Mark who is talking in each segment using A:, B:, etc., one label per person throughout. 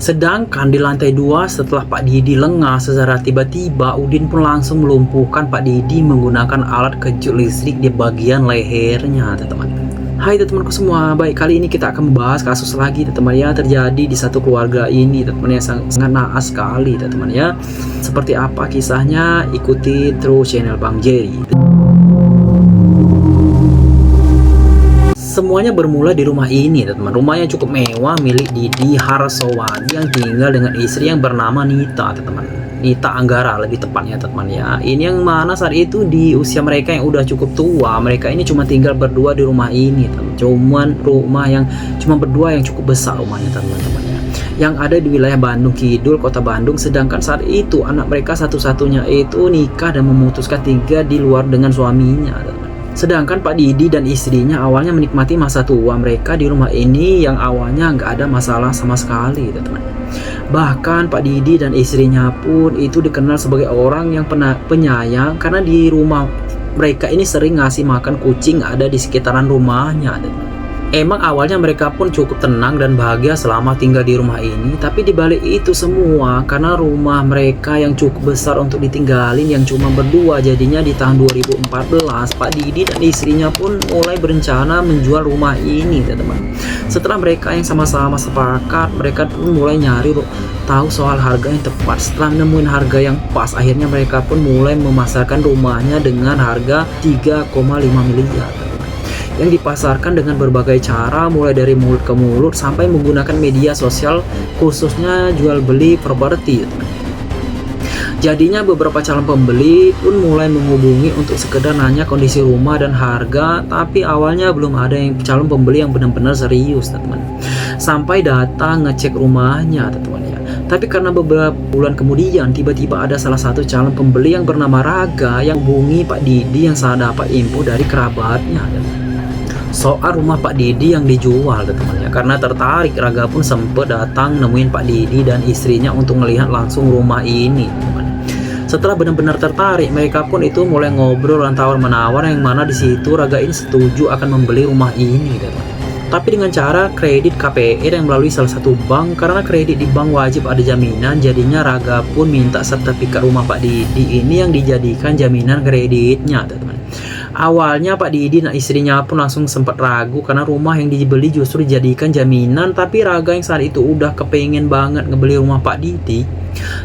A: Sedangkan di lantai 2 setelah Pak Didi lengah secara tiba-tiba, Udin pun langsung melumpuhkan Pak Didi menggunakan alat kejut listrik di bagian lehernya, teman-teman. Hai teman-temanku semua, baik, kali ini kita akan membahas kasus lagi teman-teman ya, terjadi di satu keluarga ini teman-teman ya, sangat naas sekali teman-teman ya. Seperti apa kisahnya, ikuti terus channel Bang Jerry. Semuanya bermula di rumah ini teman-teman. Rumahnya cukup mewah milik Didi Harsowadi yang tinggal dengan istri yang bernama Nita teman-teman. Nita Anggara lebih tepatnya teman-teman ya. Ini yang mana saat itu di usia mereka yang udah cukup tua, mereka ini cuma tinggal berdua di rumah ini teman. Cuman rumah yang cuma berdua yang cukup besar rumahnya teman-teman ya, yang ada di wilayah Bandung Kidul, kota Bandung. Sedangkan saat itu anak mereka satu-satunya itu nikah dan memutuskan tinggal di luar dengan suaminya teman. Sedangkan Pak Didi dan istrinya awalnya menikmati masa tua mereka di rumah ini yang awalnya nggak ada masalah sama sekali teman. Bahkan Pak Didi dan istrinya pun itu dikenal sebagai orang yang penyayang, karena di rumah mereka ini sering ngasih makan kucing ada di sekitaran rumahnya. Emang awalnya mereka pun cukup tenang dan bahagia selama tinggal di rumah ini, tapi dibalik itu semua karena rumah mereka yang cukup besar untuk ditinggalin yang cuma berdua, jadinya di tahun 2014 Pak Didi dan istrinya pun mulai berencana menjual rumah ini teman-teman. Setelah mereka yang sama-sama sepakat, mereka pun mulai nyari tahu soal harga yang tepat. Setelah menemukan harga yang pas, akhirnya mereka pun mulai memasarkan rumahnya dengan harga 3,5 miliar yang dipasarkan dengan berbagai cara, mulai dari mulut ke mulut sampai menggunakan media sosial, khususnya jual beli properti. Jadinya beberapa calon pembeli pun mulai menghubungi untuk sekedar nanya kondisi rumah dan harga, tapi awalnya belum ada yang calon pembeli yang benar-benar serius teman. Sampai datang ngecek rumahnya teman ya. Tapi karena beberapa bulan kemudian tiba-tiba ada salah satu calon pembeli yang bernama Raga yang hubungi Pak Didi yang saat dapat info dari kerabatnya soal rumah Pak Didi yang dijual teman ya. Karena tertarik, Raga pun sempat datang nemuin Pak Didi dan istrinya untuk melihat langsung rumah ini teman. Setelah benar-benar tertarik, mereka pun itu mulai ngobrol dan tawar-menawar, yang mana di situ Raga ini setuju akan membeli rumah ini teman. Tapi dengan cara kredit KPR yang melalui salah satu bank, karena kredit di bank wajib ada jaminan. Jadinya Raga pun minta sertifikat rumah Pak Didi ini yang dijadikan jaminan kreditnya teman. Awalnya Pak Didi dan istrinya pun langsung sempat ragu karena rumah yang dibeli justru dijadikan jaminan, tapi Raga yang saat itu udah kepengen banget ngebeli rumah Pak Didi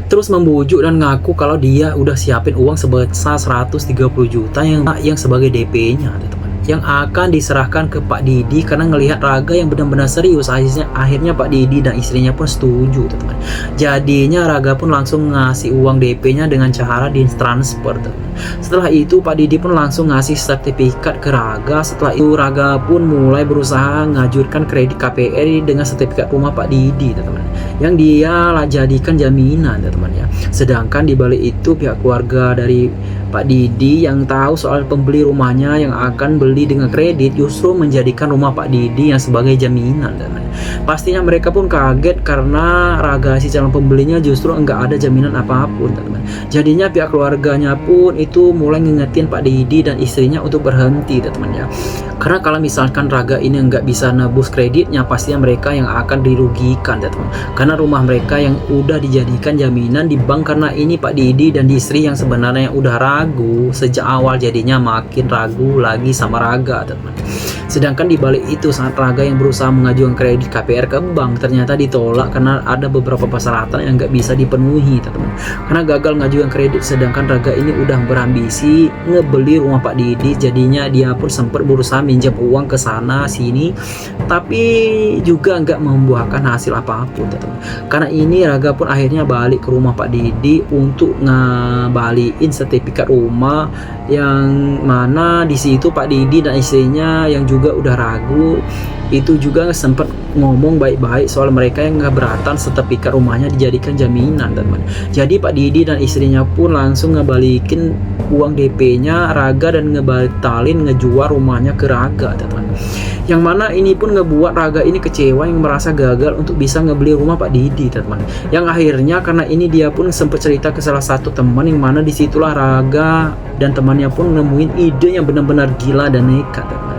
A: terus membujuk dan ngaku kalau dia udah siapin uang sebesar 130 juta yang sebagai DP-nya yang akan diserahkan ke Pak Didi. Karena ngelihat Raga yang benar-benar serius, akhirnya Pak Didi dan istrinya pun setuju teman. Jadinya Raga pun langsung ngasih uang DP-nya dengan cara ditransfer teman. Setelah itu Pak Didi pun langsung ngasih sertifikat ke Raga. Setelah itu Raga pun mulai berusaha ngajukan kredit KPR dengan sertifikat rumah Pak Didi teman, yang dia jadikan jaminan teman ya. Sedangkan dibalik itu pihak keluarga dari Pak Didi yang tahu soal pembeli rumahnya yang akan beli dengan kredit justru menjadikan rumah Pak Didi yang sebagai jaminan teman. Pastinya mereka pun kaget karena Raga si calon pembelinya justru enggak ada jaminan apapun teman. Jadinya pihak keluarganya pun itu mulai ngingetin Pak Didi dan istrinya untuk berhenti teman ya. Karena kalau misalkan Raga ini enggak bisa nebus kreditnya, pastinya mereka yang akan dirugikan teman. Karena rumah mereka yang udah dijadikan jaminan di bank, karena ini Pak Didi dan istri yang sebenarnya yang udah ragu sejak awal, jadinya makin ragu lagi sama Raga teman. Sedangkan dibalik itu saat Raga yang berusaha mengajukan kredit KPR ke bank ternyata ditolak karena ada beberapa persyaratan yang nggak bisa dipenuhi teman. Karena gagal ngajukan kredit, sedangkan Raga ini udah berambisi ngebeli rumah Pak Didi, jadinya dia pun sempat berusaha minjam uang ke sana sini, tapi juga nggak membuahkan hasil apapun teman. Karena ini Raga pun akhirnya balik ke rumah Pak Didi untuk ngembaliin sertifikat rumah, yang mana di situ Pak Didi dan istrinya yang juga udah ragu itu juga sempat ngomong baik-baik soal mereka yang keberatan sertifikat rumahnya dijadikan jaminan teman. Jadi Pak Didi dan istrinya pun langsung ngebalikin uang DP-nya Raga dan ngebatalin ngejual rumahnya ke Raga teman. Yang mana ini pun ngebuat Raga ini kecewa, yang merasa gagal untuk bisa ngebeli rumah Pak Didi teman. Yang akhirnya karena ini dia pun sempat cerita ke salah satu teman, yang mana disitulah Raga dan temannya pun nemuin ide yang benar-benar gila dan nekat teman.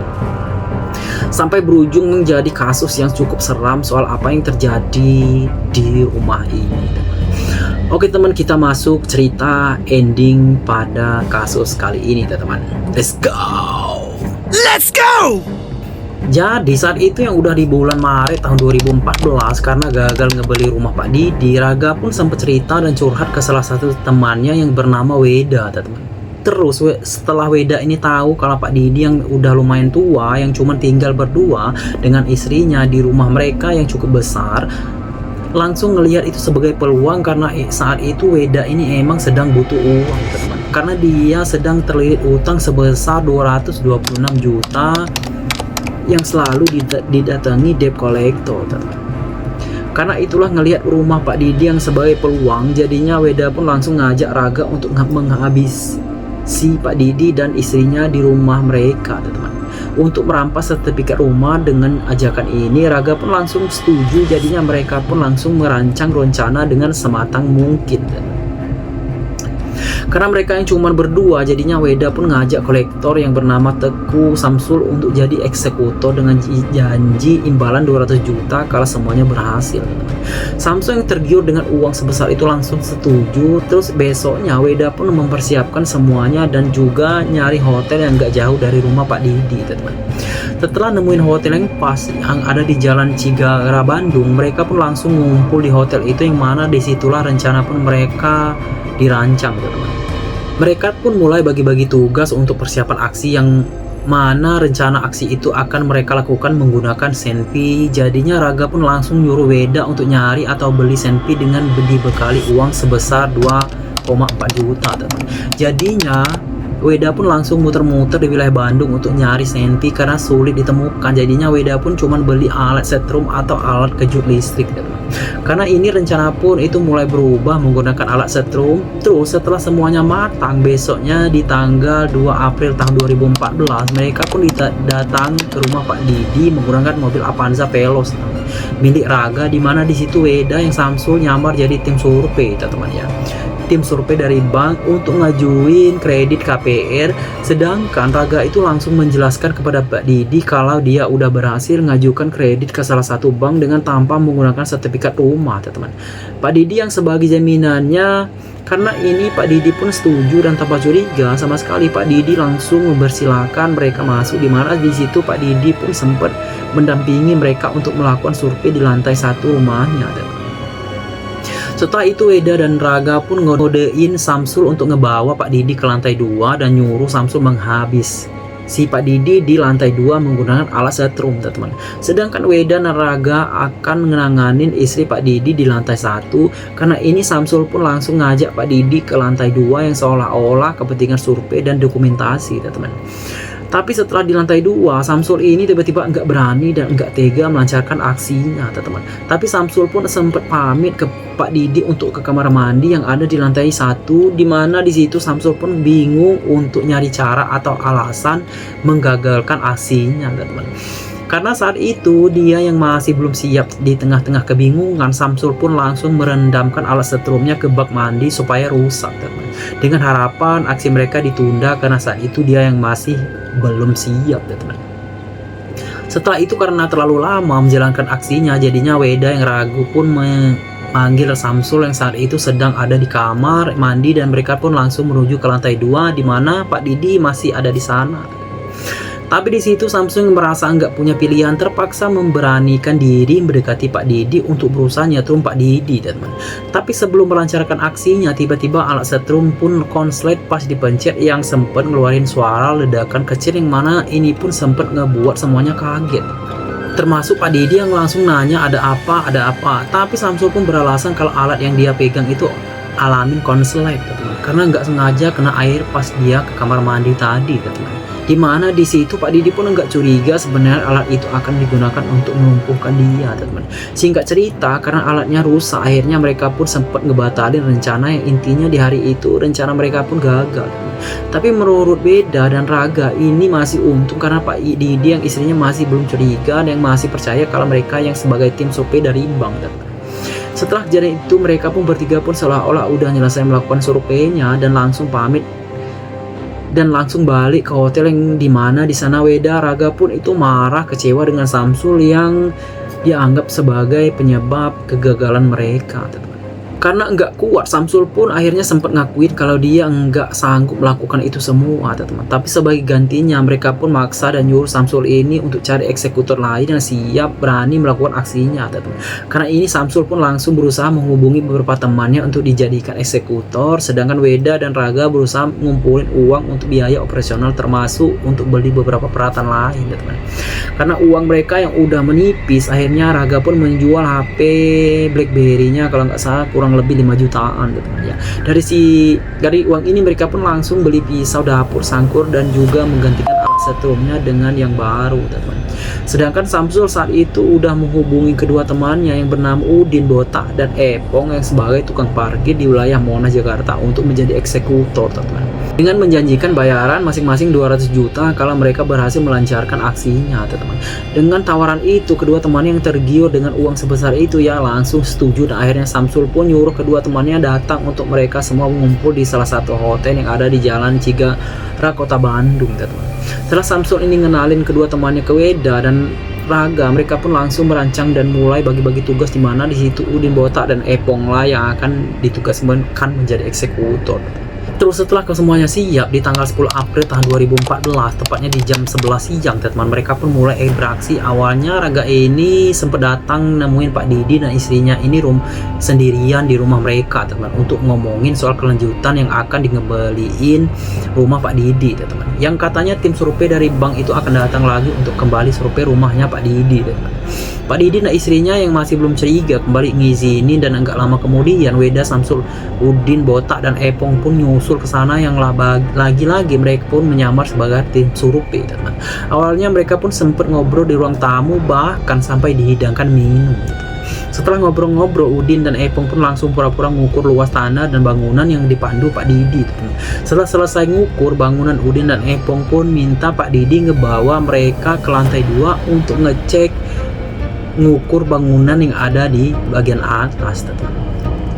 A: sampai berujung menjadi kasus yang cukup seram soal apa yang terjadi di rumah ini. Oke teman, kita masuk cerita ending pada kasus kali ini teman. Let's go.
B: Let's go!
A: Jadi saat itu yang udah di bulan Maret tahun 2014, karena gagal ngebeli rumah Pak Didi, Raga pun sempat cerita dan curhat ke salah satu temannya yang bernama Weda teman. Terus setelah Weda ini tahu kalau Pak Didi yang udah lumayan tua, yang cuma tinggal berdua dengan istrinya di rumah mereka yang cukup besar, langsung ngelihat itu sebagai peluang, karena saat itu Weda ini emang sedang butuh uang teman, karena dia sedang terlilit utang sebesar 226 juta yang selalu didatangi debt collector teman. Karena itulah ngelihat rumah Pak Didi yang sebagai peluang, jadinya Weda pun langsung ngajak Raga untuk menghabisi Pak Didi dan istrinya di rumah mereka teman. Untuk merampas sertifikat rumah. Dengan ajakan ini Raga pun langsung setuju, jadinya mereka pun langsung merancang rencana dengan sematang mungkin teman. Karena mereka yang cuma berdua, jadinya Weda pun ngajak kolektor yang bernama Teguh Samsul untuk jadi eksekutor dengan janji imbalan 200 juta kalau semuanya berhasil. Samsul yang tergiur dengan uang sebesar itu langsung setuju. Terus besoknya Weda pun mempersiapkan semuanya dan juga nyari hotel yang gak jauh dari rumah Pak Didi teman. Setelah nemuin hotel yang pas yang ada di Jalan Cigara Bandung, mereka pun langsung ngumpul di hotel itu, yang mana disitulah rencana pun mereka dirancang teman. Mereka pun mulai bagi-bagi tugas untuk persiapan aksi, yang mana rencana aksi itu akan mereka lakukan menggunakan senpi. Jadinya Raga pun langsung nyuruh Weda untuk nyari atau beli senpi dengan dibekali uang sebesar 2,4 juta teman. Jadinya Weda pun langsung muter-muter di wilayah Bandung untuk nyari senpi karena sulit ditemukan. Jadinya Weda pun cuman beli alat setrum atau alat kejut listrik teman. Karena ini rencana pun itu mulai berubah menggunakan alat setrum. Terus setelah semuanya matang, besoknya di tanggal 2 April tahun 2014 mereka pun datang ke rumah Pak Didi menggunakan mobil Avanza Veloz milik Raga, di mana di situ Weda yang Samsul nyamar jadi tim survei teman ya. Tim survei dari bank untuk ngajuin kredit KPR, sedangkan Raga itu langsung menjelaskan kepada Pak Didi kalau dia udah berhasil ngajukan kredit ke salah satu bank dengan tanpa menggunakan sertifikat rumah teman. Pak Didi yang sebagai jaminannya. Karena ini Pak Didi pun setuju dan tanpa curiga sama sekali Pak Didi langsung mempersilahkan mereka masuk, di mana di situ Pak Didi pun sempat mendampingi mereka untuk melakukan survei di lantai 1 rumahnya teman. Setelah itu Weda dan Raga pun ngodein Samsul untuk ngebawa Pak Didi ke lantai 2 dan nyuruh Samsul menghabis si Pak Didi di lantai 2 menggunakan alat setrum teman. Sedangkan Weda dan Raga akan menanganin istri Pak Didi di lantai 1. Karena ini Samsul pun langsung ngajak Pak Didi ke lantai 2 yang seolah-olah kepentingan survei dan dokumentasi teman. Tapi setelah di lantai 2, Samsul ini tiba-tiba nggak berani dan nggak tega melancarkan aksinya teman. Tapi Samsul pun sempat pamit ke Pak Didi untuk ke kamar mandi yang ada di lantai 1, di mana di situ Samsul pun bingung untuk nyari cara atau alasan menggagalkan aksinya teman. Karena saat itu dia yang masih belum siap. Di tengah-tengah kebingungan, Samsul pun langsung merendamkan alat setrumnya ke bak mandi supaya rusak teman. Dengan harapan aksi mereka ditunda karena saat itu dia yang masih belum siap teman. Setelah itu karena terlalu lama menjalankan aksinya, jadinya Weda yang ragu pun memanggil Samsul yang saat itu sedang ada di kamar mandi, dan mereka pun langsung menuju ke lantai 2 di mana Pak Didi masih ada di sana. Tapi di situ Samsul merasa nggak punya pilihan, terpaksa memberanikan diri mendekati Pak Didi untuk berusaha nyetrum Pak Didi teman. Tapi sebelum melancarkan aksinya, tiba-tiba alat setrum pun konslet pas dipencet, yang sempat ngeluarin suara ledakan kecil, yang mana ini pun sempat ngebuat semuanya kaget. Termasuk Pak Didi yang langsung nanya ada apa. Tapi Samsul pun beralasan kalau alat yang dia pegang itu alamin konslet teman, karena nggak sengaja kena air pas dia ke kamar mandi tadi teman. Dimana di situ Pak Didi pun nggak curiga sebenarnya alat itu akan digunakan untuk melumpuhkan dia teman. Singkat cerita, karena alatnya rusak, akhirnya mereka pun sempat ngebatalin rencana yang intinya di hari itu rencana mereka pun gagal teman. Tapi menurut Weda dan Raga ini masih untung karena Pak Didi yang istrinya masih belum curiga dan yang masih percaya kalau mereka yang sebagai tim survei dari bank teman. Setelah kejadian itu, mereka pun bertiga pun seolah-olah udah nyelesai melakukan surveinya dan langsung pamit dan langsung balik ke hotel yang dimana di sana Weda Raga pun itu marah kecewa dengan Samsul yang dianggap sebagai penyebab kegagalan mereka, teman. Karena nggak kuat, Samsul pun akhirnya sempat ngakuin kalau dia nggak sanggup melakukan itu semua, teman. Tapi sebagai gantinya mereka pun maksa dan nyuruh Samsul ini untuk cari eksekutor lain yang siap berani melakukan aksinya, teman. Karena ini Samsul pun langsung berusaha menghubungi beberapa temannya untuk dijadikan eksekutor, sedangkan Weda dan Raga berusaha ngumpulin uang untuk biaya operasional termasuk untuk beli beberapa peralatan lain, teman. Karena uang mereka yang udah menipis, akhirnya Raga pun menjual HP BlackBerry-nya kalau nggak salah kurang lebih 5 jutaan, teman ya. Dari uang ini mereka pun langsung beli pisau dapur sangkur dan juga menggantikan alat setrumnya dengan yang baru, teman. Sedangkan Samsul saat itu udah menghubungi kedua temannya yang bernama Udin Botak dan Epong yang sebagai tukang parkir di wilayah Monas Jakarta untuk menjadi eksekutor, teman. Dengan menjanjikan bayaran masing-masing 200 juta kalau mereka berhasil melancarkan aksinya, teman. Dengan tawaran itu, kedua temannya yang tergiur dengan uang sebesar itu ya langsung setuju, dan akhirnya Samsul pun nyuruh kedua temannya datang untuk mereka semua mengumpul di salah satu hotel yang ada di Jalan Cigara, Kota Bandung, teman. Setelah Samsul ini ngenalin kedua temannya ke Weda dan Raga, mereka pun langsung merancang dan mulai bagi-bagi tugas, di mana di situ Udin Botak dan Epong lah yang akan ditugaskan menjadi eksekutor. Terus setelah kesemuanya siap, di tanggal 10 April tahun 2014, tepatnya di jam 11 siang, teman, mereka pun mulai beraksi. Awalnya Raga ini sempat datang nemuin Pak Didi dan istrinya ini sendirian di rumah mereka, teman, untuk ngomongin soal kelanjutan yang akan dikembaliin rumah Pak Didi, teman. Yang katanya tim survei dari bank itu akan datang lagi untuk kembali survei rumahnya Pak Didi, teman. Pak Didi dan istrinya yang masih belum curiga kembali ngizinin, dan enggak lama kemudian Weda, Samsul, Udin Botak dan Epong pun nyusul ke sana, yang lagi-lagi mereka pun menyamar sebagai tim survei, teman. Awalnya mereka pun sempat ngobrol di ruang tamu, bahkan sampai dihidangkan minum. Setelah ngobrol-ngobrol, Udin dan Epong pun langsung pura-pura ngukur luas tanah dan bangunan yang dipandu Pak Didi, teman. Setelah selesai ngukur bangunan, Udin dan Epong pun minta Pak Didi ngebawa mereka ke lantai 2 untuk ngecek ngukur bangunan yang ada di bagian atas, teman.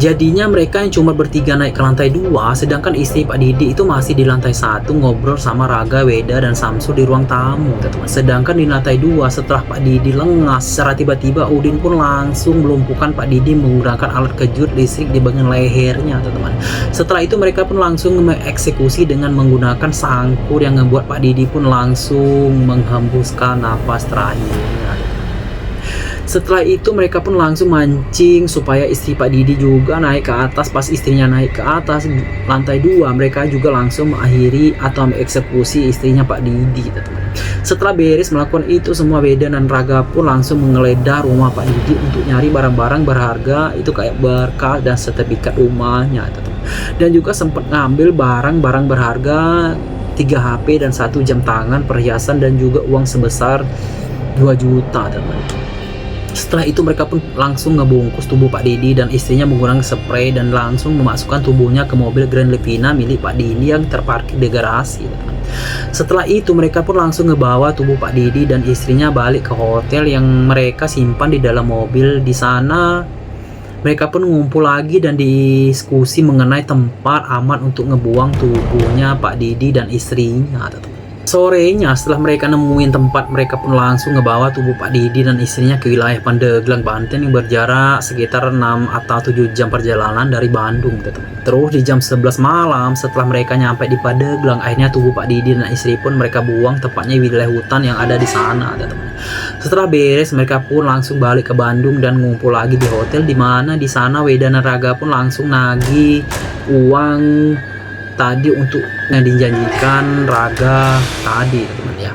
A: Jadinya mereka yang cuma bertiga naik ke lantai 2, sedangkan istri Pak Didi itu masih di lantai 1 ngobrol sama Raga, Weda, dan Samsul di ruang tamu, teman. Sedangkan di lantai 2, setelah Pak Didi lengah, secara tiba-tiba Udin pun langsung melumpuhkan Pak Didi menggunakan alat kejut listrik di bagian lehernya, teman. Setelah itu mereka pun langsung mengeksekusi dengan menggunakan sangkur yang membuat Pak Didi pun langsung menghembuskan napas terakhirnya. Setelah itu mereka pun langsung mancing supaya istri Pak Didi juga naik ke atas. Pas istrinya naik ke atas lantai 2, mereka juga langsung mengakhiri atau mengeksekusi istrinya Pak Didi, teman. Setelah beres melakukan itu semua, Weda dan Raga pun langsung menggeledah rumah Pak Didi untuk nyari barang-barang berharga itu kayak berkas dan sertifikat rumahnya, teman. Dan juga sempat ngambil barang-barang berharga 3 HP dan 1 jam tangan, perhiasan, dan juga uang sebesar 2 juta, teman. Setelah itu mereka pun langsung ngebungkus tubuh Pak Didi dan istrinya menggunakan spray dan langsung memasukkan tubuhnya ke mobil Grand Livina milik Pak Didi yang terparkir di garasi, teman. Setelah itu mereka pun langsung ngebawa tubuh Pak Didi dan istrinya balik ke hotel yang mereka simpan di dalam mobil. Di sana mereka pun ngumpul lagi dan diskusi mengenai tempat aman untuk ngebuang tubuhnya Pak Didi dan istrinya, teman. Sorenya setelah mereka nemuin tempat, mereka pun langsung ngebawa tubuh Pak Didi dan istrinya ke wilayah Pandeglang, Banten yang berjarak sekitar 6 atau 7 jam perjalanan dari Bandung, teman. Terus di jam 11 malam setelah mereka nyampe di Pandeglang, akhirnya tubuh Pak Didi dan istri pun mereka buang tepatnya di wilayah hutan yang ada di sana, teman. Setelah beres mereka pun langsung balik ke Bandung dan ngumpul lagi di hotel, di mana di sana Weda dan Raga pun langsung nagih uang tadi untuk yang dijanjikan Raga tadi, teman ya.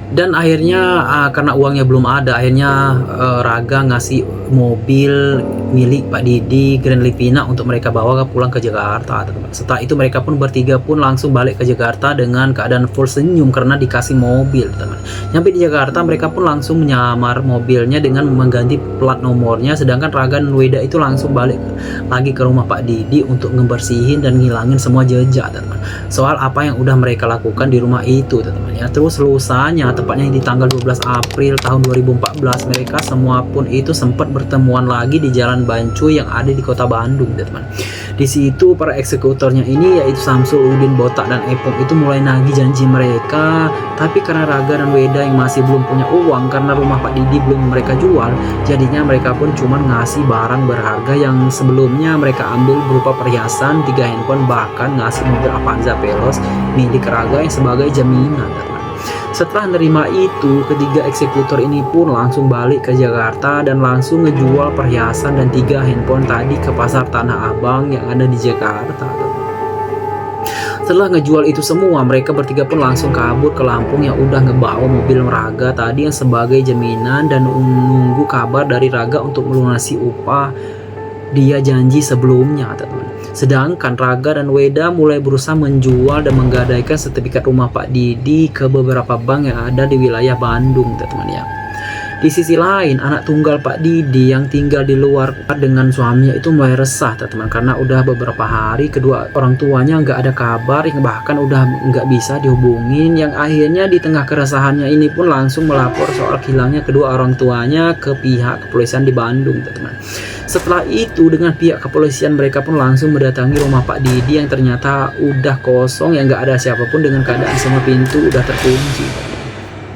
A: Dan akhirnya karena uangnya belum ada, akhirnya Raga ngasih mobil milik Pak Didi Grand Livina untuk mereka bawa pulang ke Jakarta, teman. Setelah itu mereka pun bertiga pun langsung balik ke Jakarta dengan keadaan full senyum karena dikasih mobil, teman. Nyampe di Jakarta mereka pun langsung menyamar mobilnya dengan mengganti plat nomornya, sedangkan Raga dan Weda itu langsung balik lagi ke rumah Pak Didi untuk ngebersihin dan ngilangin semua jejak, teman, soal apa yang udah mereka lakukan di rumah itu, teman ya. Terus lusanya tepatnya di tanggal 12 April tahun 2014, mereka semua pun itu sempat bertemuan lagi di Jalan Bancu yang ada di kota Bandung, teman. Di situ para eksekutornya ini yaitu Samsul, Udin, Botak, dan Epong itu mulai nagih janji mereka. Tapi karena Raga dan Weda yang masih belum punya uang karena rumah Pak Didi belum mereka jual, jadinya mereka pun cuma ngasih barang berharga yang sebelumnya mereka ambil berupa perhiasan, 3 handphone, bahkan ngasih mobil Avanza Veloz milik Raga yang sebagai jaminan, teman. Setelah nerima itu, ketiga eksekutor ini pun langsung balik ke Jakarta dan langsung ngejual perhiasan dan 3 handphone tadi ke pasar Tanah Abang yang ada di Jakarta. Setelah ngejual itu semua, mereka bertiga pun langsung kabur ke Lampung yang udah ngebawa mobil Raga tadi yang sebagai jaminan dan nunggu kabar dari Raga untuk melunasi upah dia janji sebelumnya, teman. Sedangkan Raga dan Weda mulai berusaha menjual dan menggadaikan sertifikat rumah Pak Didi ke beberapa bank yang ada di wilayah Bandung, teman ya. Di sisi lain, anak tunggal Pak Didi yang tinggal di luar dengan suaminya itu mulai resah, teman, karena udah beberapa hari kedua orang tuanya nggak ada kabar, yang bahkan udah nggak bisa dihubungin. Yang akhirnya di tengah keresahannya ini pun langsung melapor soal hilangnya kedua orang tuanya ke pihak kepolisian di Bandung, teman. Setelah itu, dengan pihak kepolisian mereka pun langsung mendatangi rumah Pak Didi yang ternyata udah kosong, yang nggak ada siapapun dengan keadaan semua pintu udah terkunci.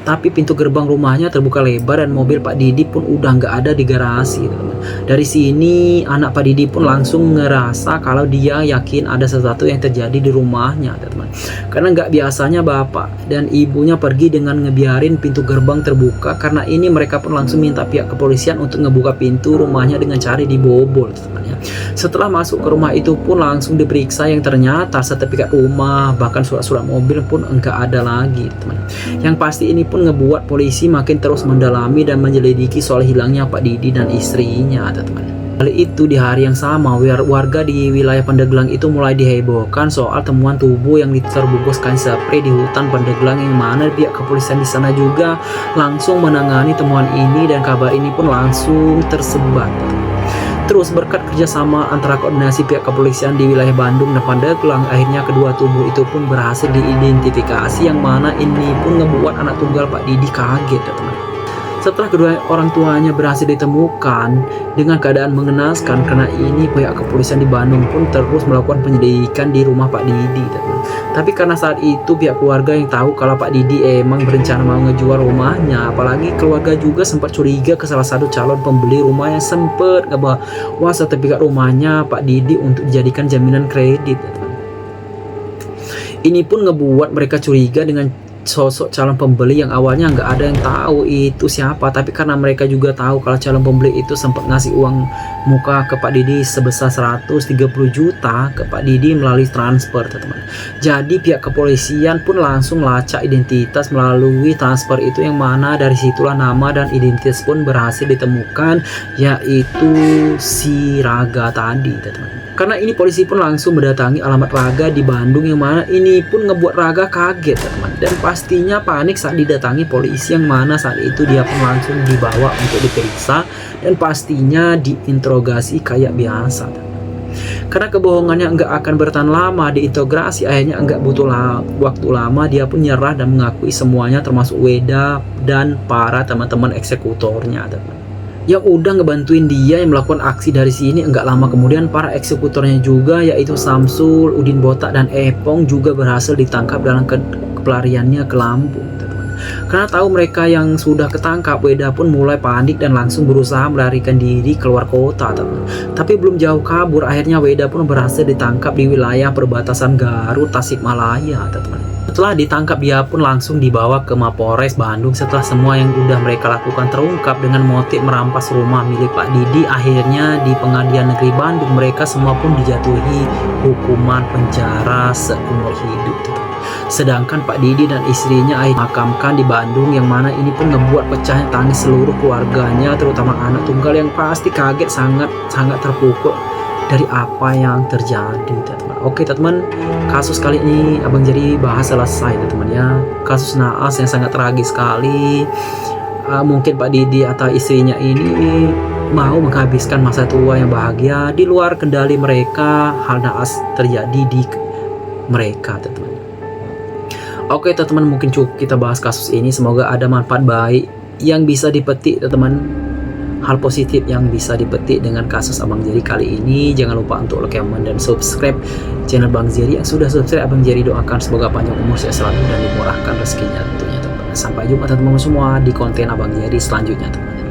A: Tapi pintu gerbang rumahnya terbuka lebar dan mobil Pak Didi pun udah nggak ada di garasi, teman. Dari sini anak Pak Didi pun langsung ngerasa kalau dia yakin ada sesuatu yang terjadi di rumahnya, teman. Karena nggak biasanya bapak dan ibunya pergi dengan ngebiarin pintu gerbang terbuka. Karena ini mereka pun langsung minta pihak kepolisian untuk ngebuka pintu rumahnya dengan cara dibobol, teman ya. Setelah masuk ke rumah itu pun langsung diperiksa, yang ternyata sertifikat rumah bahkan surat-surat mobil pun enggak ada lagi, teman. Yang pasti ini pun ngebuat polisi makin terus mendalami dan menyelidiki soal hilangnya Pak Didi dan istrinya, teman. Kali itu di hari yang sama, warga di wilayah Pandeglang itu mulai dihebohkan soal temuan tubuh yang terbungkus kain spray di hutan Pandeglang, yang mana pihak kepolisian di sana juga langsung menangani temuan ini dan kabar ini pun langsung tersebar. Terus berkat kerjasama antara koordinasi pihak kepolisian di wilayah Bandung dan Pandeglang, akhirnya kedua tubuh itu pun berhasil diidentifikasi, yang mana ini pun ngebuat anak tunggal Pak Didi kaget, teman. Setelah kedua orang tuanya berhasil ditemukan dengan keadaan mengenaskan, karena ini pihak kepolisian di Bandung pun terus melakukan penyelidikan di rumah Pak Didi, teman. Tapi karena saat itu pihak keluarga yang tahu kalau Pak Didi emang berencana mau ngejual rumahnya, apalagi keluarga juga sempat curiga ke salah satu calon pembeli rumah yang sempat ngebawa sertifikat rumahnya Pak Didi untuk dijadikan jaminan kredit, teman. Ini pun ngebuat mereka curiga dengan sosok calon pembeli yang awalnya nggak ada yang tahu itu siapa, tapi karena mereka juga tahu kalau calon pembeli itu sempat ngasih uang muka ke Pak Didi sebesar 130 juta ke Pak Didi melalui transfer, teman. Jadi pihak kepolisian pun langsung melacak identitas melalui transfer itu, yang mana dari situlah nama dan identitas pun berhasil ditemukan, yaitu si Raga tadi, teman. Karena ini polisi pun langsung mendatangi alamat Raga di Bandung, yang mana ini pun ngebuat Raga kaget, teman, dan pastinya panik saat didatangi polisi, yang mana saat itu dia pun langsung dibawa untuk diperiksa dan pastinya diinterogasi kayak biasa, teman. Karena kebohongannya nggak akan bertahan lama diintegrasi, akhirnya nggak butuh waktu lama dia pun nyerah dan mengakui semuanya, termasuk Weda dan para teman-teman eksekutornya, teman, yang udah ngebantuin dia yang melakukan aksi. Dari sini enggak lama kemudian para eksekutornya juga, yaitu Samsul, Udin, Botak, dan Epong juga berhasil ditangkap dalam pelariannya ke Lampung, teman. Karena tahu mereka yang sudah ketangkap, Weda pun mulai panik dan langsung berusaha melarikan diri keluar kota, teman. Tapi belum jauh kabur, akhirnya Weda pun berhasil ditangkap di wilayah perbatasan Garut, Tasikmalaya, teman. Setelah ditangkap, dia pun langsung dibawa ke Mapolres Bandung. Setelah semua yang udah mereka lakukan terungkap dengan motif merampas rumah milik Pak Didi, akhirnya di Pengadilan Negeri Bandung mereka semua pun dijatuhi hukuman penjara seumur hidup. Sedangkan Pak Didi dan istrinya dimakamkan di Bandung, yang mana ini pun ngebuat pecahnya tangis seluruh keluarganya, terutama anak tunggal yang pasti kaget, sangat terpukul dari apa yang terjadi, teman. Oke, teman, kasus kali ini Abang Jerry bahas selesai, teman ya. Kasus naas yang sangat tragis sekali. Mungkin Pak Didi atau istrinya ini mau menghabiskan masa tua yang bahagia, di luar kendali mereka hal naas terjadi di mereka, teman. Oke teman-teman, mungkin cukup kita bahas kasus ini. Semoga ada manfaat baik yang bisa dipetik teman-teman, hal positif yang bisa dipetik dengan kasus Abang Jerry kali ini. Jangan lupa untuk like, comment, dan subscribe channel Bang Jerry. Yang sudah subscribe, Abang Jerry doakan semoga panjang umur, sehat selalu, dan dimurahkan rezekinya tentunya teman-teman. Sampai jumpa teman-teman semua di konten Abang Jerry selanjutnya teman-teman.